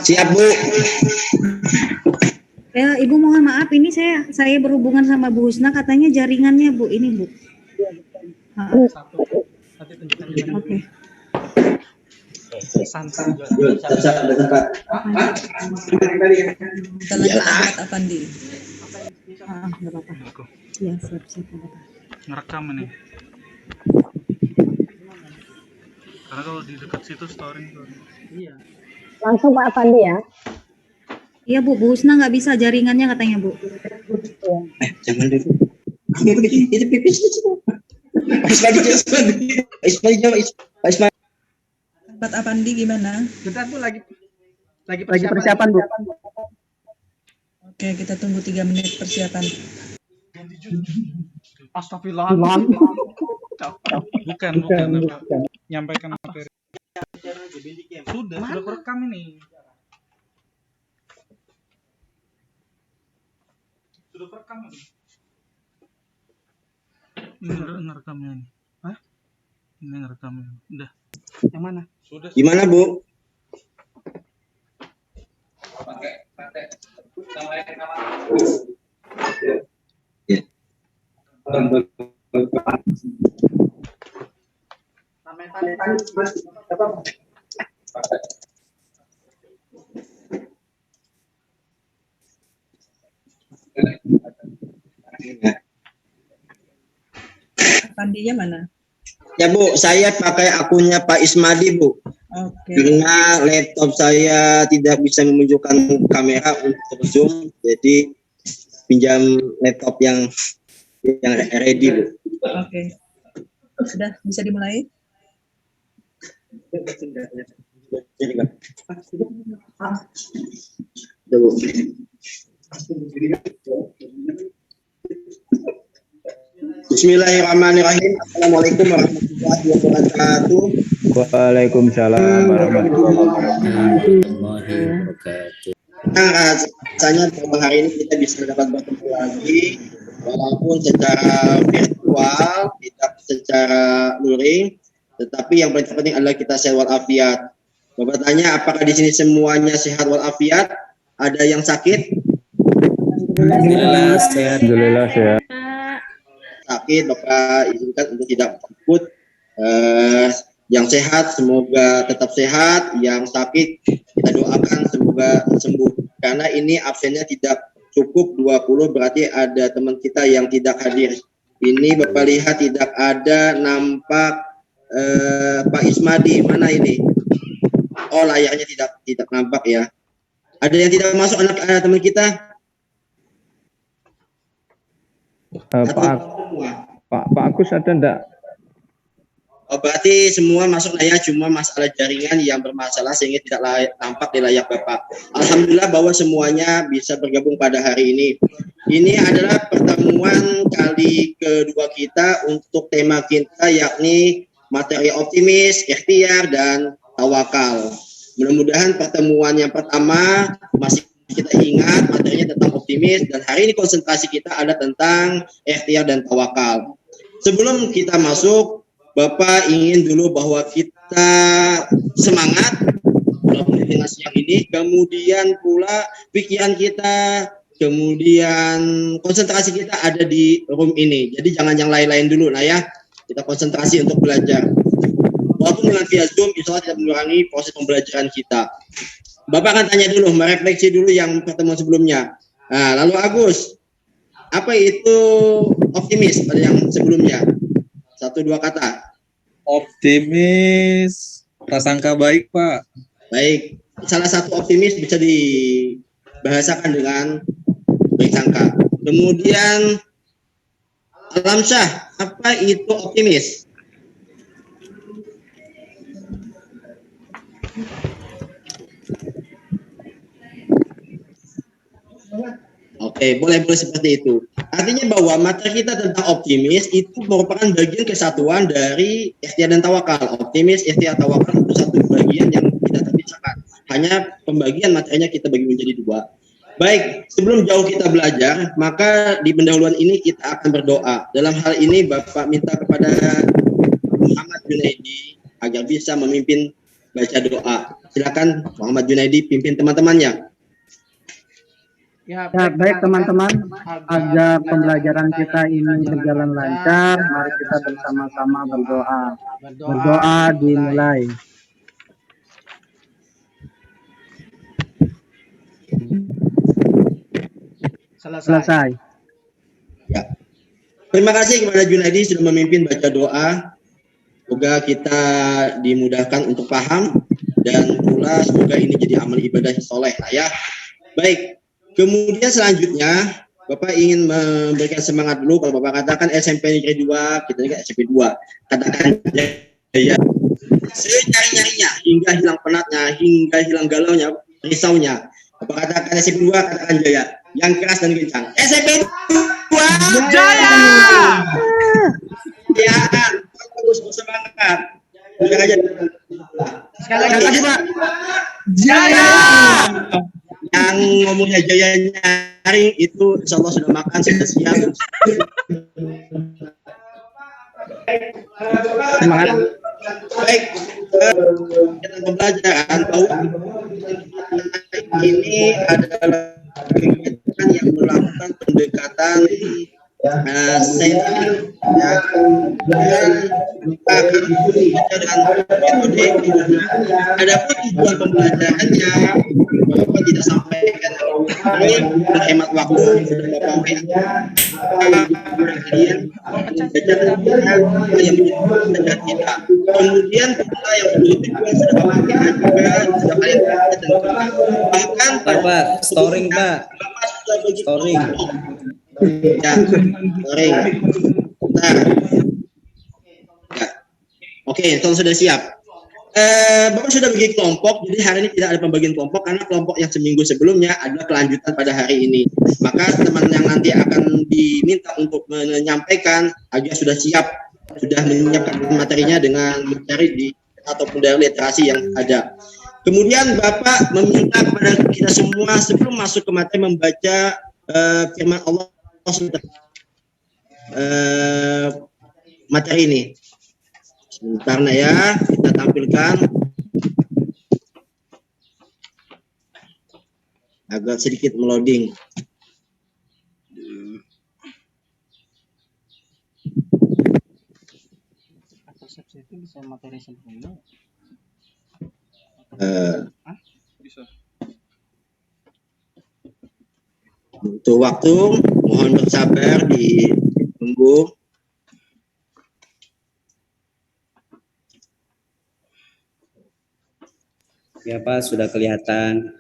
Siap, Bu. Ya, Ibu mohon maaf, ini saya berhubungan sama Bu Husna, katanya jaringannya Bu, ini Bu. Oke. Kita lanjut Ahmad Afandi. Nggak apa-apa. Ya, siap. Ngerekam ini. Karena kalau di dekat situ story. Iya. Langsung Pak Afandi ya. Iya Bu Husna nggak bisa jaringannya katanya Bu. Jangan dulu. Itu pipis. Ismail. Ahmad Afandi gimana? Bentar Bu, lagi persiapan Bu. Oke, kita tunggu 3 menit persiapan. Astagfirullah. Bukan. Nyampaikan materi. Sudah kerekam ini. Sudah kerekam ini. Ini ngerekamnya ini. Hah? Ini ngerekamnya. Udah. Yang mana? Sudah. Gimana, Bu? Pakai. Ya. Afandinya mana? Ya Bu, saya pakai akunnya Pak Ismadi Bu. Oke. Karena laptop saya tidak bisa menunjukkan kamera untuk Zoom, jadi pinjam laptop yang ready Bu. Oke. Sudah bisa dimulai? Bismillahirrahmanirrahim. Assalamualaikum warahmatullahi wabarakatuh. Waalaikumsalam warahmatullahi wabarakatuh. Rasanya bahwa hari ini kita bisa dapat bertemu lagi, walaupun secara virtual, tidak secara luring, tetapi yang paling penting adalah kita sehat walafiat. Bapak tanya, apakah di sini semuanya sehat walafiat? Ada yang sakit? Alhamdulillah sehat. Alhamdulillah sehat. Sakit, Bapak izinkan untuk tidak takut. Yang sehat semoga tetap sehat, yang sakit kita doakan semoga sembuh. Karena ini absennya tidak cukup 20, berarti ada teman kita yang tidak hadir. Ini Bapak lihat tidak ada nampak Pak Ismadi, mana ini? Oh, layarnya tidak nampak ya. Ada yang tidak masuk anak teman kita? Pak Agus ada enggak? Oh, berarti semua masuk lah ya, cuma masalah jaringan yang bermasalah sehingga tidak tampak di layar Bapak. Alhamdulillah bahwa semuanya bisa bergabung pada hari ini. Ini adalah pertemuan kali kedua kita untuk tema kita, yakni materi optimis, ikhtiar, dan tawakal. Mudah-mudahan pertemuan yang pertama masih kita ingat materinya tentang optimis, dan hari ini konsentrasi kita ada tentang ikhtiar dan tawakal. Sebelum kita masuk, Bapak ingin dulu bahwa kita semangat dengan siang ini, kemudian pula pikiran kita, kemudian konsentrasi kita ada di room ini. Jadi jangan yang lain-lain dulu lah ya. Kita konsentrasi untuk belajar. Walaupun dengan via Zoom, insya Allah tidak mengurangi proses pembelajaran kita. Bapak akan tanya dulu, merefleksi dulu yang pertemuan sebelumnya. Nah, lalu Agus, apa itu optimis pada yang sebelumnya? 1-2 kata. Optimis, prasangka baik, Pak. Baik, salah satu optimis bisa dibahasakan dengan baik sangka. Kemudian Alamsyah, apa itu optimis? Oke, boleh seperti itu. Artinya bahwa materi kita tentang optimis itu merupakan bagian kesatuan dari ikhtiar dan tawakal. Optimis, ikhtiar, tawakal itu satu bagian yang tidak terpisahkan. Hanya pembagian materinya kita bagi menjadi 2. Baik, sebelum jauh kita belajar, maka di pendahuluan ini kita akan berdoa. Dalam hal ini Bapak minta kepada Muhammad Junaidi agar bisa memimpin baca doa. Silakan Muhammad Junaidi pimpin teman-temannya. Ya, baik teman-teman, agar pembelajaran kita ini berjalan lancar, mari kita bersama-sama berdoa. Berdoa dimulai. Selesai. Ya. Terima kasih kepada Junaidi sudah memimpin baca doa. Semoga kita dimudahkan untuk paham dan pula semoga ini jadi amal ibadah soleh ya. Baik. Kemudian selanjutnya Bapak ingin memberikan semangat dulu. Kalau Bapak katakan SMP Negeri 2, kita juga SMP 2. Katakan ya. Senyari-nyarinya hingga hilang penatnya, hingga hilang galaunya, risaunya. Bapak katakan SMP 2, katakan jaya. Yang keras dan kencang. SMP 2 jaya. Ya, terus bersemangat. Udah aja. Sekali lagi Pak. Jaya. Yang ngomongnya jaya nyaring itu insya Allah sudah makan, sudah siap. Semangat. Baik, kita pembelajaran bahwa ini adalah kegiatan yang melakukan pendekatan saintifik ya, dan kita akan membaca dengan metode. Adapun tujuan pembelajarannya Bapak tidak sampaikan menghemat waktu sudah Bapak kalian yang menjadi kita. Kemudian pula yang tujuan sudah Bapak juga sudah kalian bahkan Pak, storing Pak. Storing. Ya, storing. Bentar. Ya. Oke, kalau sudah siap. Bapak sudah bagi kelompok, jadi hari ini tidak ada pembagian kelompok karena kelompok yang seminggu sebelumnya adalah kelanjutan pada hari ini. Maka teman yang nanti akan diminta untuk menyampaikan agar sudah siap, sudah menyiapkan materinya dengan mencari di ataupun dari literasi yang ada. Kemudian Bapak meminta kepada kita semua sebelum masuk ke materi membaca firman Allah materi ini. Sebentar ya, kita tampilkan agak sedikit meloading. Persepsi itu bisa materi sempurna. Bisa. Untuk waktu, mohon bersabar ditunggu. Ya Pak, sudah kelihatan.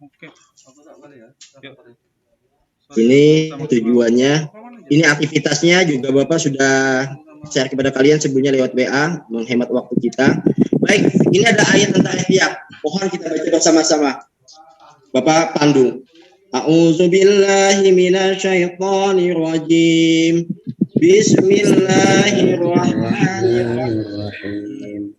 Oke. Ini tujuannya, ini aktivitasnya juga Bapak sudah share kepada kalian sebelumnya lewat WA, menghemat waktu kita. Baik, ini ada ayat tentang ikhtiar. Mohon kita baca bersama-sama. Bapak pandu. A'udzubillahi minasyaitonir rajim. Bismillahirrahmanirrahim.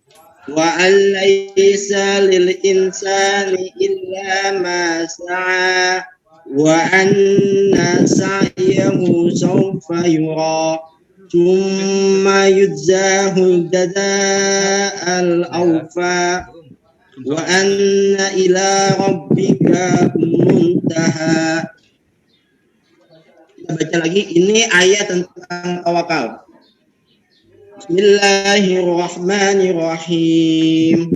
Wa alaysa lil insani illa ma sa'a wa anna sa'yahu sawfa yura thumma yujzahu jaza'al awfa wa anna ila rabbika muntaha. Kita baca lagi, ini ayat tentang tawakal. Bismillahirrahmanirrahim.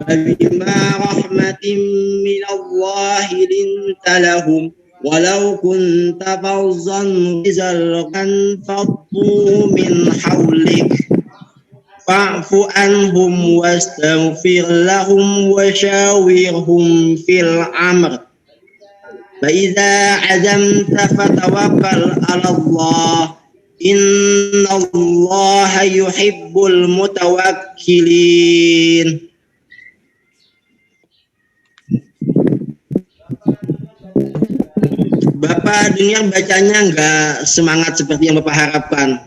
Bima rahmatin minallahi linta lahum walau kunta fawzan ghizalqan faddu min hawlik fa'fu anhum wastaghfir lahum wa syawirhum fil amr fa idza azamta fatawakkal 'ala Allah innallaha yuhibbul mutawakkilin. Bapak dengar bacanya enggak semangat seperti yang Bapak harapkan.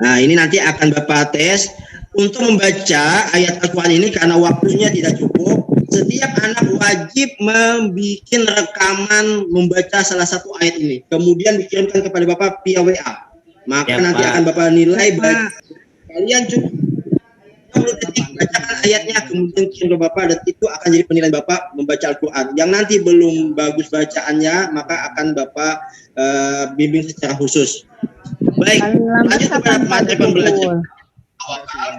Nah, ini nanti akan Bapak tes untuk membaca ayat Al-Quran ini karena waktunya tidak cukup. Setiap anak wajib membuat rekaman membaca salah satu ayat ini. Kemudian dikirimkan kepada Bapak via WA. Maka Ya, nanti Pak. akan Bapak nilai baik kalian cukup 20 detik bacakan ayatnya, kemudian kirim ke Bapak, dan itu akan jadi penilaian Bapak membaca Al-Quran. Yang nanti belum bagus bacaannya, maka akan Bapak bimbing secara khusus. Baik, Paling lambat lanjut kepada kapan Pak materi dipukul? pembelajaran.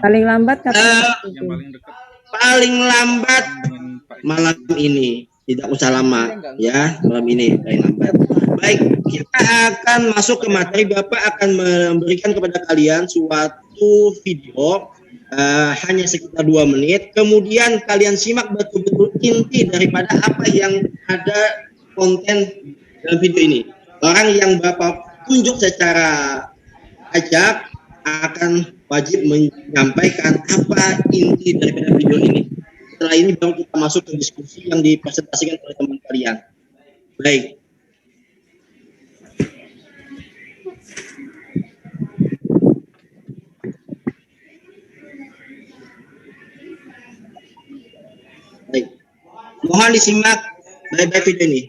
Paling lambat kapan Eh, Yang dipukul? paling dekat Paling lambat dengan Pak malam ini, tidak usah lama ya, malam ini paling lambat. Baik, kita akan masuk ke materi. Bapak akan memberikan kepada kalian suatu video hanya sekitar 2 menit, kemudian kalian simak betul-betul inti daripada apa yang ada konten dalam video ini. Orang yang Bapak tunjuk secara acak akan wajib menyampaikan apa inti daripada video ini. Setelah ini baru kita masuk ke diskusi yang dipresentasikan oleh teman kalian. Baik. Baik. Mohon disimak baik-baik video ini.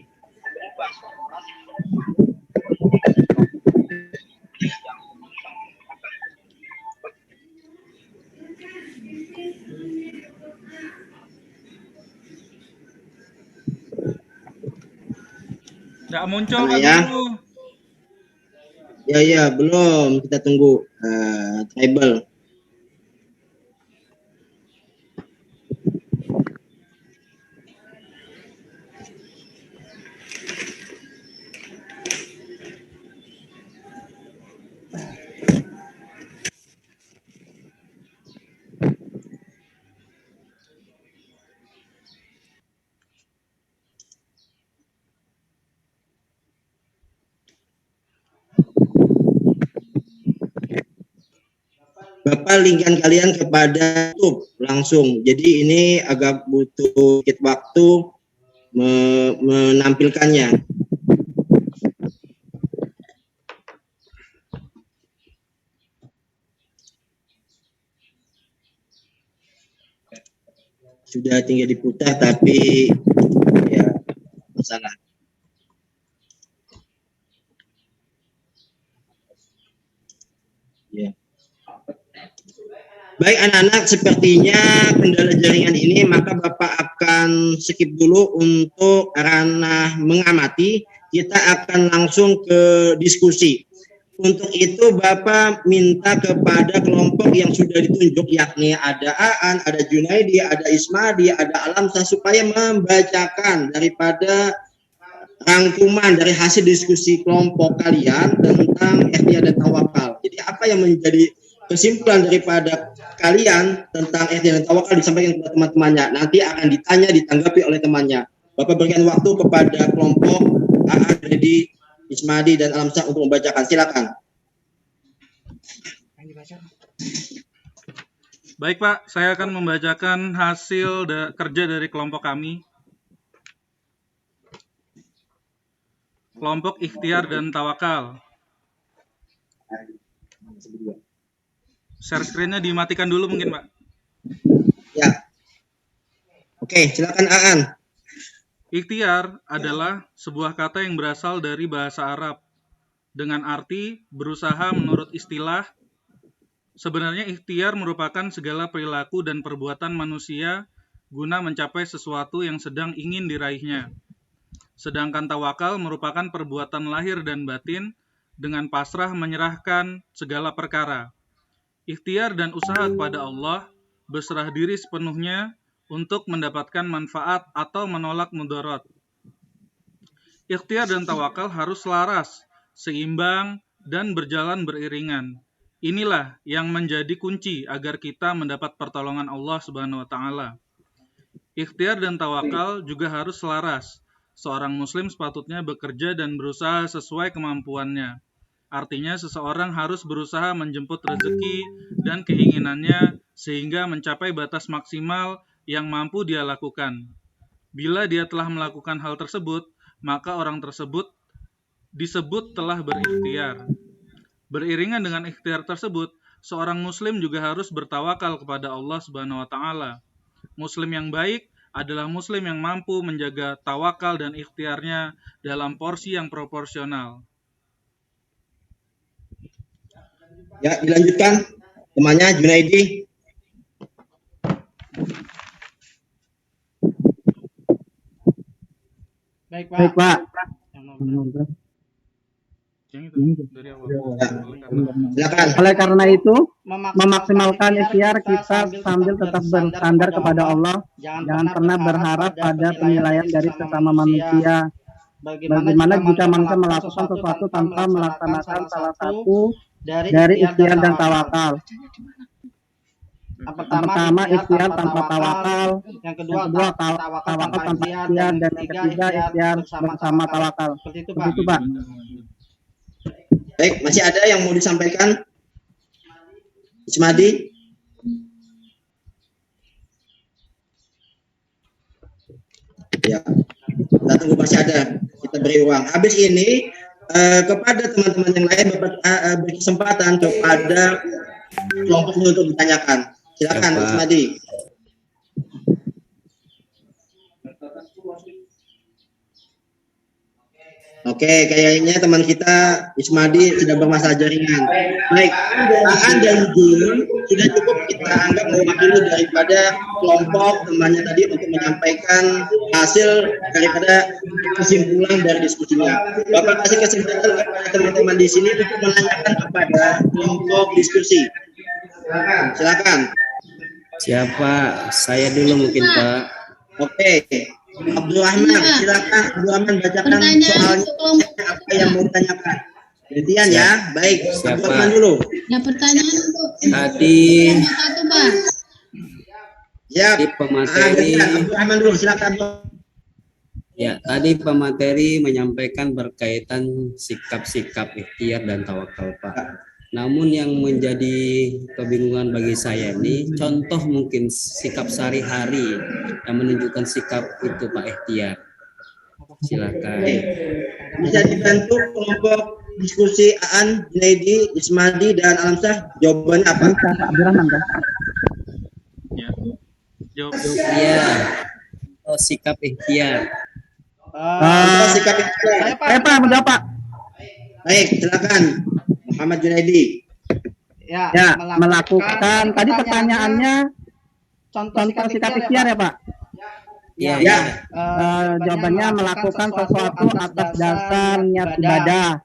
nggak muncul Mana Pak ya? Guru. Ya, belum. Kita tunggu tribal. Bapak linkkan kalian kepada YouTube langsung. Jadi ini agak butuh sedikit waktu menampilkannya. Sudah tinggal diputar tapi ya masalah. Ya. Baik anak-anak, sepertinya kendala jaringan ini, maka Bapak akan skip dulu untuk ranah mengamati. Kita akan langsung ke diskusi. Untuk itu Bapak minta kepada kelompok yang sudah ditunjuk, yakni ada Aan, ada Junaidi, ada Ismadi, ada Alamsah, supaya membacakan daripada rangkuman dari hasil diskusi kelompok kalian tentang ikhtiar dan tawakal. Jadi apa yang menjadi kesimpulan daripada kalian tentang ikhtiar dan tawakal disampaikan kepada teman-temannya. Nanti akan ditanya, ditanggapi oleh temannya. Bapak berikan waktu kepada kelompok Aan, Dedi, Ismadi, dan Alamsah untuk membacakan. Silakan. Baik Pak, saya akan membacakan hasil kerja dari kelompok kami. Kelompok ikhtiar dan tawakal. Share screen-nya dimatikan dulu mungkin Pak. Ya. Oke, silakan Aan. Ikhtiar adalah sebuah kata yang berasal dari bahasa Arab dengan arti berusaha menurut istilah. Sebenarnya ikhtiar merupakan segala perilaku dan perbuatan manusia guna mencapai sesuatu yang sedang ingin diraihnya. Sedangkan tawakal merupakan perbuatan lahir dan batin dengan pasrah menyerahkan segala perkara. Ikhtiar dan usaha kepada Allah, berserah diri sepenuhnya untuk mendapatkan manfaat atau menolak mudarat. Ikhtiar dan tawakal harus selaras, seimbang, dan berjalan beriringan. Inilah yang menjadi kunci agar kita mendapat pertolongan Allah Subhanahu wa taala. Ikhtiar dan tawakal juga harus selaras. Seorang muslim sepatutnya bekerja dan berusaha sesuai kemampuannya. Artinya seseorang harus berusaha menjemput rezeki dan keinginannya sehingga mencapai batas maksimal yang mampu dia lakukan. Bila dia telah melakukan hal tersebut, maka orang tersebut disebut telah berikhtiar. Beriringan dengan ikhtiar tersebut, seorang muslim juga harus bertawakal kepada Allah Subhanahu wa taala. Muslim yang baik adalah muslim yang mampu menjaga tawakal dan ikhtiarnya dalam porsi yang proporsional. Ya, dilanjutkan. Temannya Junaidi. Baik, Pak. Yang itu dari awal. Silakan. Oleh karena itu, memaksimalkan ikhtiar kita sambil tetap bersandar kepada Allah. Jangan pernah berharap pada penilaian dari sesama manusia. Bagaimana jika manusia melakukan sesuatu tanpa melaksanakan salah satu dari ikhtiar dan tawakal? Yang pertama, ikhtiar tanpa tawakal. Yang kedua, tawakal tanpa ikhtiar. Dan yang ketiga, ikhtiar bersama tawakal. Seperti itu, Pak. Baik, masih ada yang mau disampaikan? Ismadi? Ya, kita tunggu, masih ada. Kita beri ruang. Habis ini, kepada teman-teman yang lain berkesempatan kepada kelompok ini untuk ditanyakan. Silakan, Ismadi. Oke, kayaknya teman kita Ismadi sudah bermasalah jaringan. Baik, Aan dan Jun sudah cukup kita anggap mewakili daripada kelompok temannya tadi untuk menyampaikan hasil daripada kesimpulan dari diskusinya. Bapak kasih kesempatan kepada teman-teman di sini untuk menanyakan kepada kelompok diskusi. Silakan. Siapa? Saya dulu mungkin, Pak. Oke. Abdurrahman, silakan Abdurrahman bacakan soalnya apa yang mau ditanyakan. Gantian ya, baik. Abdurrahman dulu. Ya, pertanyaan untuk Tadi satu, Pak. Ya, pemateri. Abdurrahman dulu, silakan. Ya, tadi pemateri menyampaikan berkaitan sikap-sikap ikhtiar dan tawakal, Pak. Namun yang menjadi kebingungan bagi saya ini, contoh mungkin sikap sehari-hari yang menunjukkan sikap itu, Pak ikhtiar. Silakan. Bisa dibantu kelompok diskusi Aan, Junaidi, Ismadi, dan Alamsyah. Jawabannya apa? Abdurrahman, kan? Ya. Jawab. Iya. Oh, sikap ikhtiar. Sikap ikhtiar. Pak, menjawab, Pak. Baik, silakan. Muhammad Junaidi. Ya, melakukan. Tadi pertanyaannya contoh sikap ikhtiar ya, Pak? Iya. Ya. Jawabannya melakukan sesuatu atas dasar niat ibadah.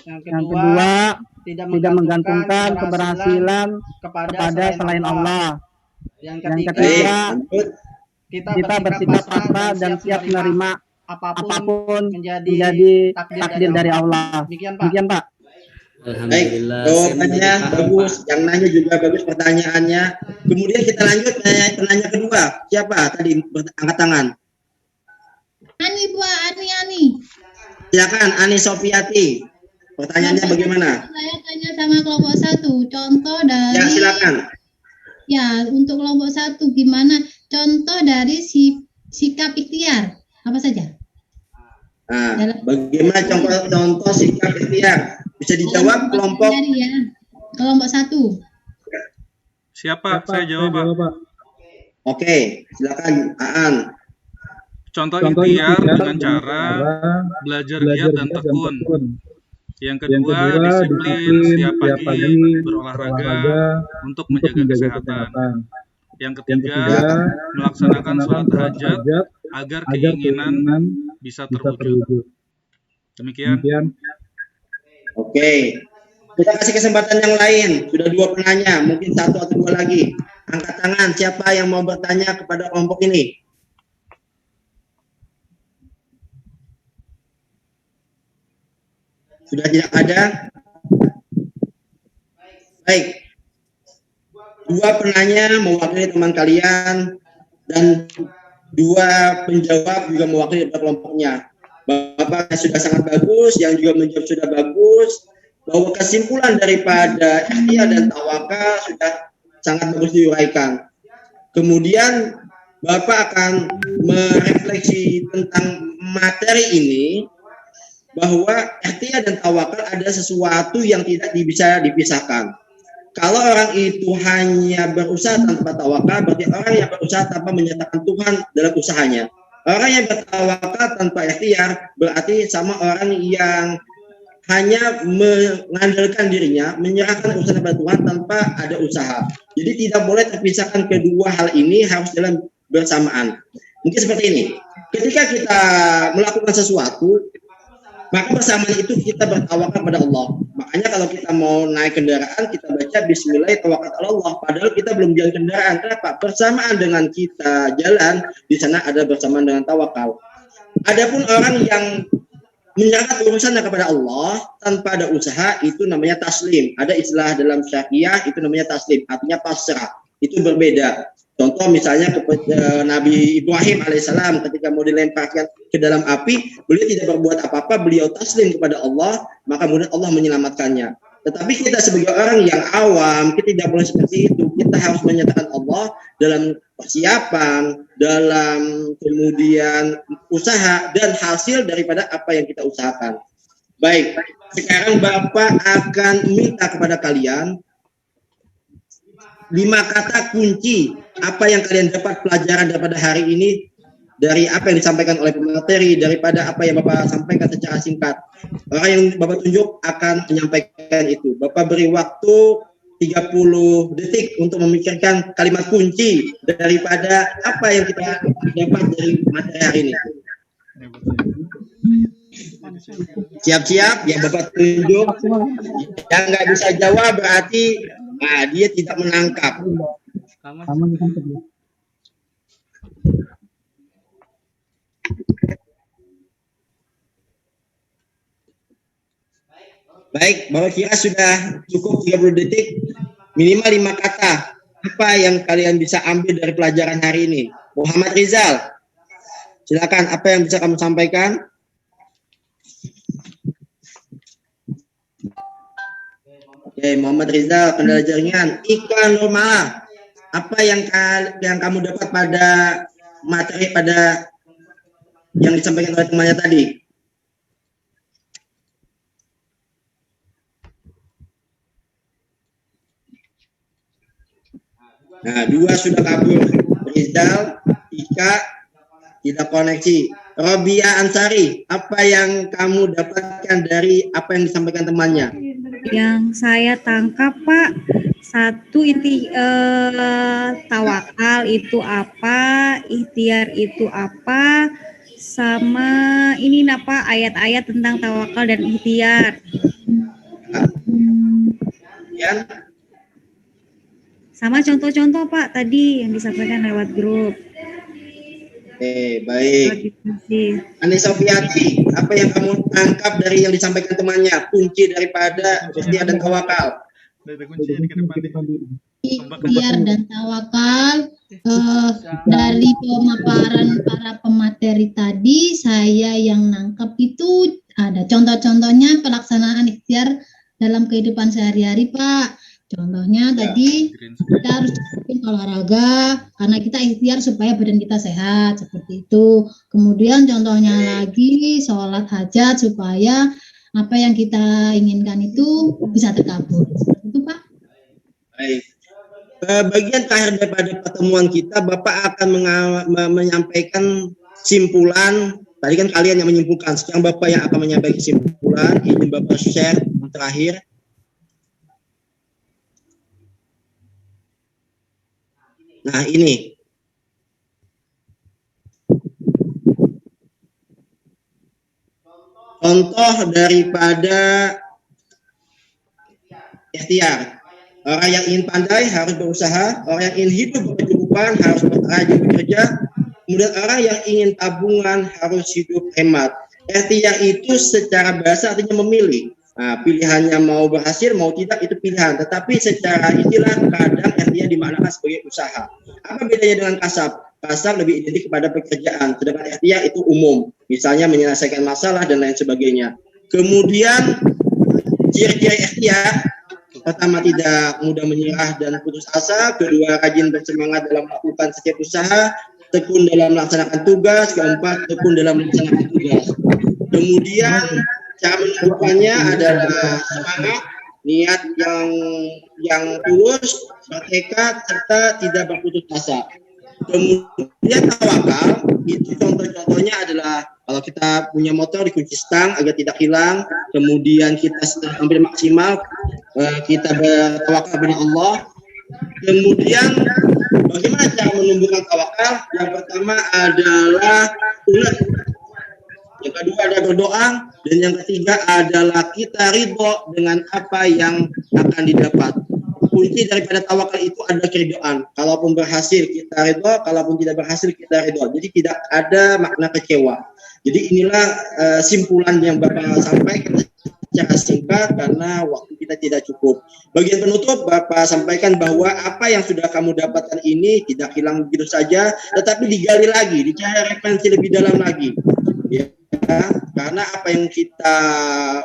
Yang kedua, tidak menggantungkan keberhasilan kepada selain Allah. Yang ketiga, kita bersikap pasrah dan siap menerima apapun menjadi takdir dari Allah. Demikian, Pak. Baik, jawabannya bagus, yang nanya juga bagus pertanyaannya. Kemudian kita lanjut penanya kedua. Siapa tadi angkat tangan? Ani, Bu, Ani. Silakan, Ani Sofiati. Pertanyaannya bagaimana? Saya tanya sama kelompok 1. Contoh dari. Ya, silakan. Ya, untuk kelompok 1 gimana? Contoh dari sikap ikhtiar apa saja? Nah, bagaimana contoh sikap ikhtiar? Bisa dijawab kelompok. Ya. Kelompok 1. Siapa? Saya jawab, Pak. Oke, silakan Aan. Contoh ikhtiar dengan cara belajar giat dan tekun. Yang kedua, disiplin setiap pagi berolahraga untuk menjaga kesehatan. Yang ketiga, melaksanakan sholat hajat agar keinginan bisa terwujud. Demikian. Oke, kita kasih kesempatan yang lain. Sudah 2 penanya, mungkin 1 atau 2 lagi. Angkat tangan, siapa yang mau bertanya kepada kelompok ini? Sudah tidak ada? Baik. 2 penanya mewakili teman kalian dan 2 penjawab juga mewakili kelompoknya. Bapak sudah sangat bagus, yang juga menjawab sudah bagus, bahwa kesimpulan daripada ikhtiar dan tawakal sudah sangat bagus diuraikan. Kemudian Bapak akan merefleksi tentang materi ini, bahwa ikhtiar dan tawakal ada sesuatu yang tidak bisa dipisahkan. Kalau orang itu hanya berusaha tanpa tawakal, berarti orang yang berusaha tanpa menyatakan Tuhan dalam usahanya. Orang yang bertawakal tanpa ikhtiar berarti sama orang yang hanya mengandalkan dirinya, menyerahkan urusan kepada Tuhan tanpa ada usaha. Jadi tidak boleh terpisahkan kedua hal ini, harus dalam bersamaan. Mungkin seperti ini. Ketika kita melakukan sesuatu, maka bersamaan itu kita bertawakal pada Allah. Makanya kalau kita mau naik kendaraan, kita baca Bismillah tawakal Allah. Padahal kita belum jalan kendaraan. Kenapa? Bersamaan dengan kita jalan, di sana ada bersamaan dengan tawakal. Adapun orang yang menyerahkan urusan kepada Allah tanpa ada usaha, itu namanya taslim. Ada istilah dalam syariah, itu namanya taslim. Artinya pasrah. Itu berbeda. Contoh misalnya kepada Nabi Ibrahim alaihissalam ketika mau dilemparkan ke dalam api, beliau tidak berbuat apa-apa, beliau taslim kepada Allah, maka kemudian Allah menyelamatkannya. Tetapi kita sebagai orang yang awam, kita tidak boleh seperti itu. Kita harus menyatakan Allah dalam persiapan, dalam kemudian usaha dan hasil daripada apa yang kita usahakan. Baik, sekarang Bapak akan minta kepada kalian 5 kata kunci apa yang kalian dapat pelajaran daripada hari ini, dari apa yang disampaikan oleh pemateri, daripada apa yang Bapak sampaikan secara singkat. Orang yang Bapak tunjuk akan menyampaikan itu. Bapak beri waktu 30 detik untuk memikirkan kalimat kunci daripada apa yang kita dapat dari materi hari ini. Siap-siap yang Bapak tunjuk. Yang nggak bisa jawab berarti dia tidak menangkap. Baik, Bapak kira sudah cukup 30 detik, minimal 5 kata. Apa yang kalian bisa ambil dari pelajaran hari ini? Muhammad Rizal, silakan, apa yang bisa kamu sampaikan? Oke, Muhammad Rizal, kendala jaringan. Iklan Normal, apa yang kamu dapat pada materi pada yang disampaikan oleh temannya tadi? Nah, 2 sudah kabur. Rizal, Ika, tidak koneksi. Robia Ansari, apa yang kamu dapatkan dari apa yang disampaikan temannya? Yang saya tangkap, Pak, satu inti tawakal itu apa, ikhtiar itu apa, sama ini apa ayat-ayat tentang tawakal dan ikhtiar. Ya. Sama contoh-contoh Pak tadi yang disampaikan lewat grup. Oke, baik. Ani Sofiati, apa yang kamu tangkap dari yang disampaikan temannya? Kunci daripada ikhtiar dan tawakal. Ikhtiar dan tawakal, dari pemaparan para pemateri tadi, saya yang nangkep itu ada contoh-contohnya pelaksanaan ikhtiar dalam kehidupan sehari-hari, Pak. Contohnya tadi kita harus olahraga karena kita ikhtiar supaya badan kita sehat, seperti itu. Kemudian contohnya lagi sholat hajat supaya apa yang kita inginkan itu bisa terkabul. Seperti itu, Pak. Baik. Bagian terakhir daripada pertemuan kita, Bapak akan menyampaikan simpulan. Tadi kan kalian yang menyimpulkan, sekarang Bapak yang akan menyampaikan simpulan. Izin Bapak share yang terakhir. Nah, ini. Contoh daripada ikhtiar. Orang yang ingin pandai harus berusaha, orang yang ingin hidup berkecukupan harus rajin bekerja, kemudian orang yang ingin tabungan harus hidup hemat. Ikhtiar itu secara bahasa artinya memilih. Nah, pilihannya mau berhasil, mau tidak, itu pilihan. Tetapi secara istilah kadang ikhtiar dimaknakan sebagai usaha. Apa bedanya dengan kasab? Kasab lebih identik kepada pekerjaan, sedangkan ikhtiar itu umum. Misalnya menyelesaikan masalah dan lain sebagainya. Kemudian ciri-ciri ikhtiar, pertama tidak mudah menyerah dan putus asa, kedua rajin bersemangat dalam melakukan setiap usaha, tekun dalam melaksanakan tugas, keempat tekun dalam melaksanakan tugas. Kemudian cara melakukannya adalah semangat, niat yang tulus, bertekad serta tidak berputus asa. Kemudian tawakal itu contoh-contohnya adalah kalau kita punya motor dikunci stang agar tidak hilang, kemudian kita setelah ambil maksimal kita bertawakal kepada Allah. Kemudian bagaimana cara menumbuhkan tawakal? Yang pertama adalah ulat, yang kedua adalah berdoa, dan yang ketiga adalah kita ridho dengan apa yang akan didapat. Kunci daripada tawakal itu ada keridhaan. Kalaupun berhasil kita ridho, kalaupun tidak berhasil kita ridho. Jadi tidak ada makna kecewa. Jadi inilah simpulan yang Bapak sampaikan secara singkat karena waktu kita tidak cukup. Bagian penutup Bapak sampaikan bahwa apa yang sudah kamu dapatkan ini tidak hilang begitu saja, tetapi digali lagi, dicari referensi lebih dalam lagi. Ya, karena apa yang kita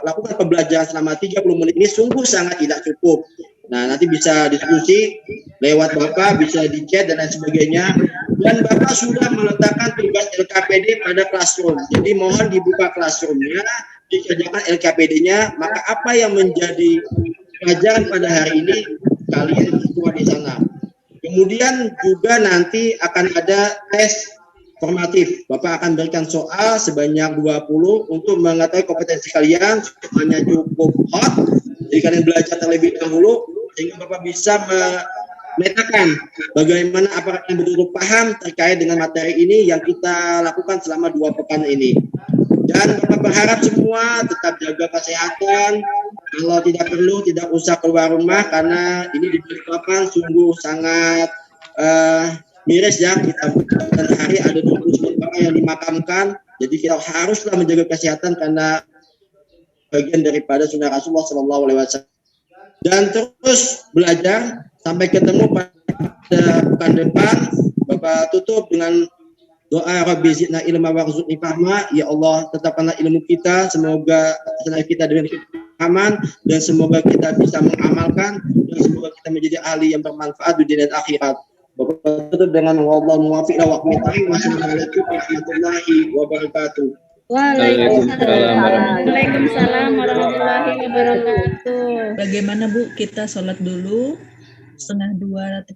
lakukan pembelajaran selama 30 menit ini sungguh sangat tidak cukup. Nah, nanti bisa diskusi lewat Bapak, bisa di chat dan lain sebagainya. Dan Bapak sudah meletakkan tugas LKPD pada classroom. Jadi mohon dibuka classroomnya, dikerjakan LKPD-nya. Maka apa yang menjadi pelajaran pada hari ini kalian semua di sana. Kemudian juga nanti akan ada tes formatif. Bapak akan berikan soal sebanyak 20 untuk mengetahui kompetensi kalian. Soalnya cukup hot. Jadi kalian belajar terlebih dahulu sehingga Bapak bisa memetakan bagaimana apakah kalian betul-betul paham terkait dengan materi ini yang kita lakukan selama 2 pekan ini. Dan Bapak berharap semua tetap jaga kesehatan. Kalau tidak perlu tidak usah keluar rumah karena ini di Balikpapan sungguh sangat miris ya, kita dan hari ada 29 orang yang dimakamkan. Jadi kita haruslah menjaga kesehatan karena bagian daripada sunnah Rasulullah SAW. Dan terus belajar sampai ketemu pada pekan depan. Bapak tutup dengan doa Rabbi zidna ilma warzuqni fahma. Ya Allah, tetapkanlah ilmu kita, semoga kita dengan kepahaman dan semoga kita bisa mengamalkan dan semoga kita menjadi ahli yang bermanfaat di dunia dan akhirat. Bapak tutup dengan wallahu muwaffiq ila aqwamit. Wassalamualaikum warahmatullahi wabarakatuh. Waalaikumsalam warahmatullahi wabarakatuh. Bagaimana Bu, kita sholat dulu 1:30